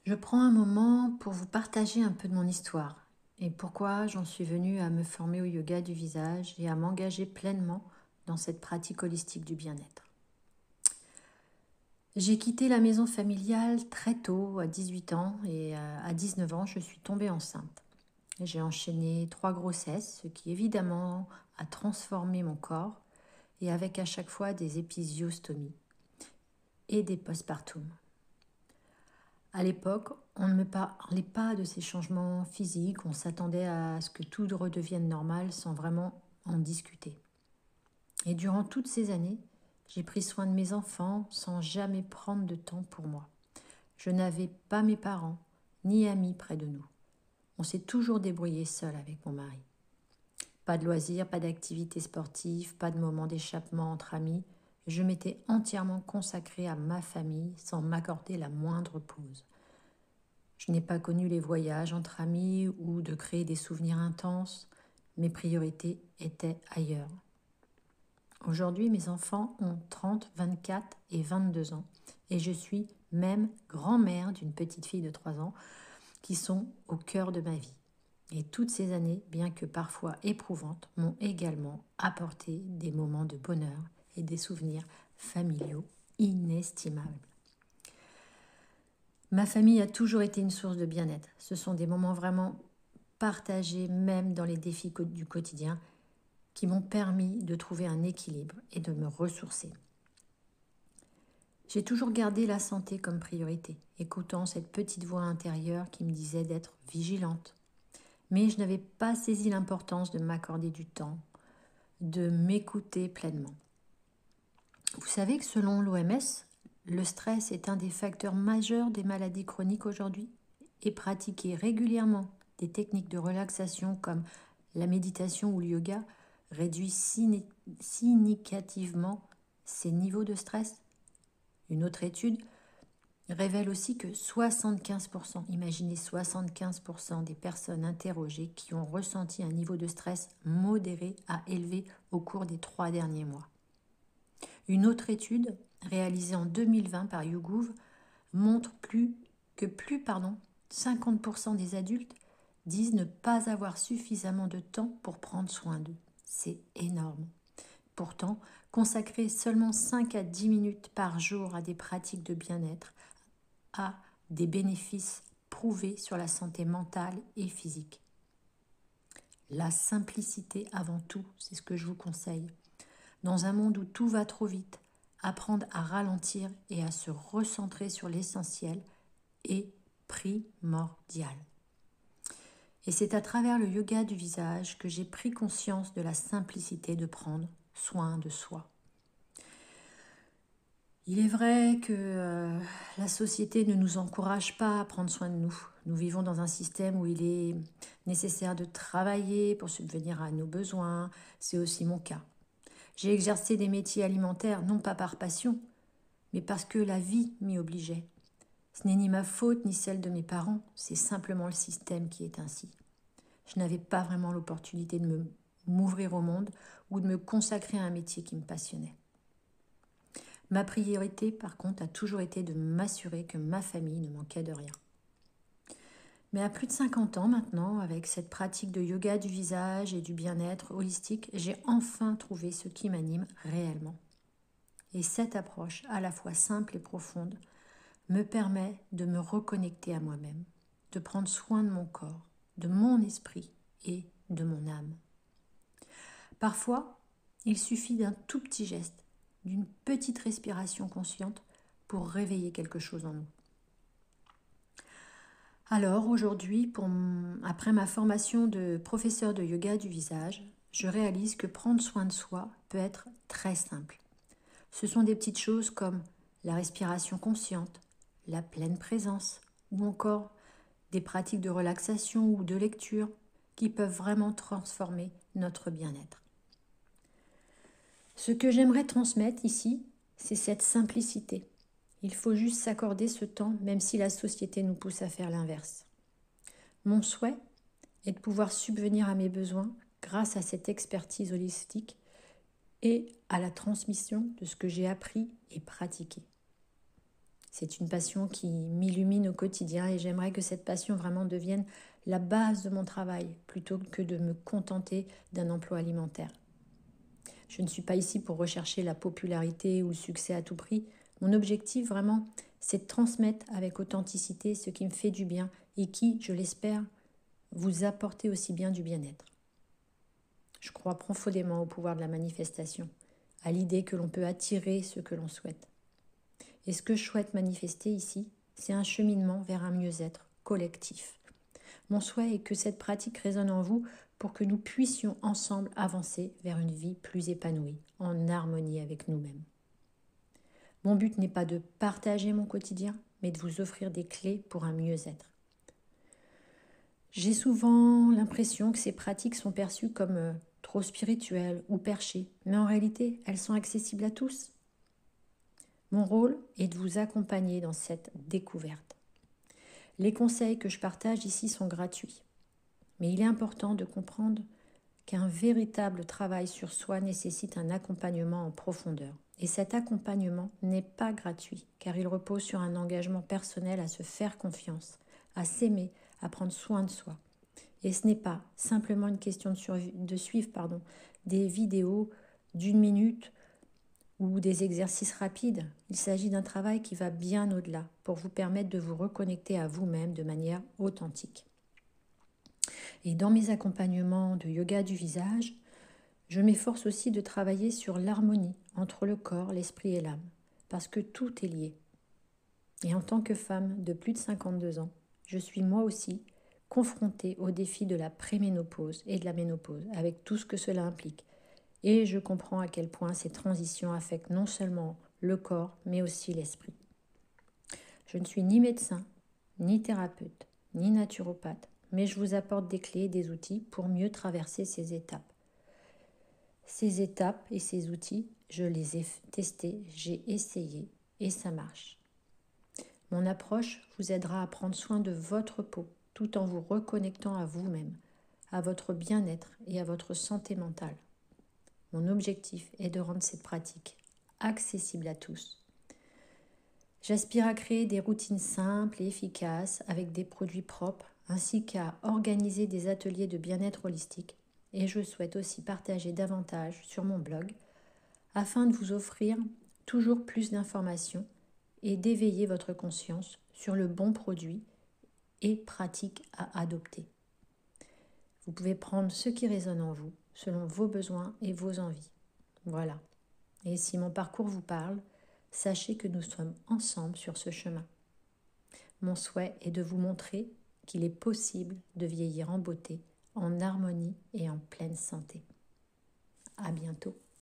Je prends un moment pour vous partager un peu de mon histoire et pourquoi j'en suis venue à me former au yoga du visage et à m'engager pleinement dans cette pratique holistique du bien-être. J'ai quitté la maison familiale très tôt, à 18 ans, et à 19 ans, je suis tombée enceinte. J'ai enchaîné 3 grossesses, ce qui évidemment a transformé mon corps et avec à chaque fois des épisiostomies et des postpartum. À l'époque, on ne me parlait pas de ces changements physiques, on s'attendait à ce que tout redevienne normal sans vraiment en discuter. Et durant toutes ces années, j'ai pris soin de mes enfants sans jamais prendre de temps pour moi. Je n'avais pas mes parents ni amis près de nous. On s'est toujours débrouillé seul avec mon mari. Pas de loisirs, pas d'activités sportives, pas de moments d'échappement entre amis. Je m'étais entièrement consacrée à ma famille sans m'accorder la moindre pause. Je n'ai pas connu les voyages entre amis ou de créer des souvenirs intenses. Mes priorités étaient ailleurs. Aujourd'hui, mes enfants ont 30, 24 et 22 ans et je suis même grand-mère d'une petite fille de 3 ans qui sont au cœur de ma vie. Et toutes ces années, bien que parfois éprouvantes, m'ont également apporté des moments de bonheur et des souvenirs familiaux inestimables. Ma famille a toujours été une source de bien-être. Ce sont des moments vraiment partagés, même dans les défis du quotidien, qui m'ont permis de trouver un équilibre et de me ressourcer. J'ai toujours gardé la santé comme priorité, écoutant cette petite voix intérieure qui me disait d'être vigilante. Mais je n'avais pas saisi l'importance de m'accorder du temps, de m'écouter pleinement. Vous savez que selon l'OMS, le stress est un des facteurs majeurs des maladies chroniques aujourd'hui et pratiquer régulièrement des techniques de relaxation comme la méditation ou le yoga réduit significativement ces niveaux de stress. Une autre étude révèle aussi que 75%, imaginez 75% des personnes interrogées qui ont ressenti un niveau de stress modéré à élevé au cours des 3 derniers mois. Une autre étude, réalisée en 2020 par YouGov, montre que 50% des adultes disent ne pas avoir suffisamment de temps pour prendre soin d'eux. C'est énorme. Pourtant, consacrer seulement 5 à 10 minutes par jour à des pratiques de bien-être a des bénéfices prouvés sur la santé mentale et physique. La simplicité avant tout, c'est ce que je vous conseille. Dans un monde où tout va trop vite, apprendre à ralentir et à se recentrer sur l'essentiel est primordial. Et c'est à travers le yoga du visage que j'ai pris conscience de la simplicité de prendre soin de soi. Il est vrai que la société ne nous encourage pas à prendre soin de nous. Nous vivons dans un système où il est nécessaire de travailler pour subvenir à nos besoins. C'est aussi mon cas. J'ai exercé des métiers alimentaires, non pas par passion, mais parce que la vie m'y obligeait. Ce n'est ni ma faute ni celle de mes parents, c'est simplement le système qui est ainsi. Je n'avais pas vraiment l'opportunité de m'ouvrir au monde ou de me consacrer à un métier qui me passionnait. Ma priorité, par contre, a toujours été de m'assurer que ma famille ne manquait de rien. Mais à plus de 50 ans maintenant, avec cette pratique de yoga du visage et du bien-être holistique, j'ai enfin trouvé ce qui m'anime réellement. Et cette approche, à la fois simple et profonde, me permet de me reconnecter à moi-même, de prendre soin de mon corps, de mon esprit et de mon âme. Parfois, il suffit d'un tout petit geste, d'une petite respiration consciente pour réveiller quelque chose en nous. Alors aujourd'hui, après ma formation de professeur de yoga du visage, je réalise que prendre soin de soi peut être très simple. Ce sont des petites choses comme la respiration consciente, la pleine présence ou encore des pratiques de relaxation ou de lecture qui peuvent vraiment transformer notre bien-être. Ce que j'aimerais transmettre ici, c'est cette simplicité. Il faut juste s'accorder ce temps, même si la société nous pousse à faire l'inverse. Mon souhait est de pouvoir subvenir à mes besoins grâce à cette expertise holistique et à la transmission de ce que j'ai appris et pratiqué. C'est une passion qui m'illumine au quotidien et j'aimerais que cette passion vraiment devienne la base de mon travail plutôt que de me contenter d'un emploi alimentaire. Je ne suis pas ici pour rechercher la popularité ou le succès à tout prix. Mon objectif vraiment, c'est de transmettre avec authenticité ce qui me fait du bien et qui, je l'espère, vous apporter aussi bien du bien-être. Je crois profondément au pouvoir de la manifestation, à l'idée que l'on peut attirer ce que l'on souhaite. Et ce que je souhaite manifester ici, c'est un cheminement vers un mieux-être collectif. Mon souhait est que cette pratique résonne en vous pour que nous puissions ensemble avancer vers une vie plus épanouie, en harmonie avec nous-mêmes. Mon but n'est pas de partager mon quotidien, mais de vous offrir des clés pour un mieux-être. J'ai souvent l'impression que ces pratiques sont perçues comme trop spirituelles ou perchées, mais en réalité, elles sont accessibles à tous. Mon rôle est de vous accompagner dans cette découverte. Les conseils que je partage ici sont gratuits, mais il est important de comprendre qu'un véritable travail sur soi nécessite un accompagnement en profondeur. Et cet accompagnement n'est pas gratuit, car il repose sur un engagement personnel à se faire confiance, à s'aimer, à prendre soin de soi. Et ce n'est pas simplement une question de suivre des vidéos d'1 minute ou des exercices rapides. Il s'agit d'un travail qui va bien au-delà pour vous permettre de vous reconnecter à vous-même de manière authentique. Et dans mes accompagnements de yoga du visage, je m'efforce aussi de travailler sur l'harmonie entre le corps, l'esprit et l'âme, parce que tout est lié. Et en tant que femme de plus de 52 ans, je suis moi aussi confrontée au défi de la préménopause et de la ménopause, avec tout ce que cela implique. Et je comprends à quel point ces transitions affectent non seulement le corps, mais aussi l'esprit. Je ne suis ni médecin, ni thérapeute, ni naturopathe, mais je vous apporte des clés et des outils pour mieux traverser ces étapes. Ces étapes et ces outils, je les ai testés, j'ai essayé et ça marche. Mon approche vous aidera à prendre soin de votre peau tout en vous reconnectant à vous-même, à votre bien-être et à votre santé mentale. Mon objectif est de rendre cette pratique accessible à tous. J'aspire à créer des routines simples et efficaces avec des produits propres, ainsi qu'à organiser des ateliers de bien-être holistique. Et je souhaite aussi partager davantage sur mon blog afin de vous offrir toujours plus d'informations et d'éveiller votre conscience sur le bon produit et pratique à adopter. Vous pouvez prendre ce qui résonne en vous, selon vos besoins et vos envies. Voilà. Et si mon parcours vous parle, sachez que nous sommes ensemble sur ce chemin. Mon souhait est de vous montrer qu'il est possible de vieillir en beauté, en harmonie et en pleine santé. À bientôt.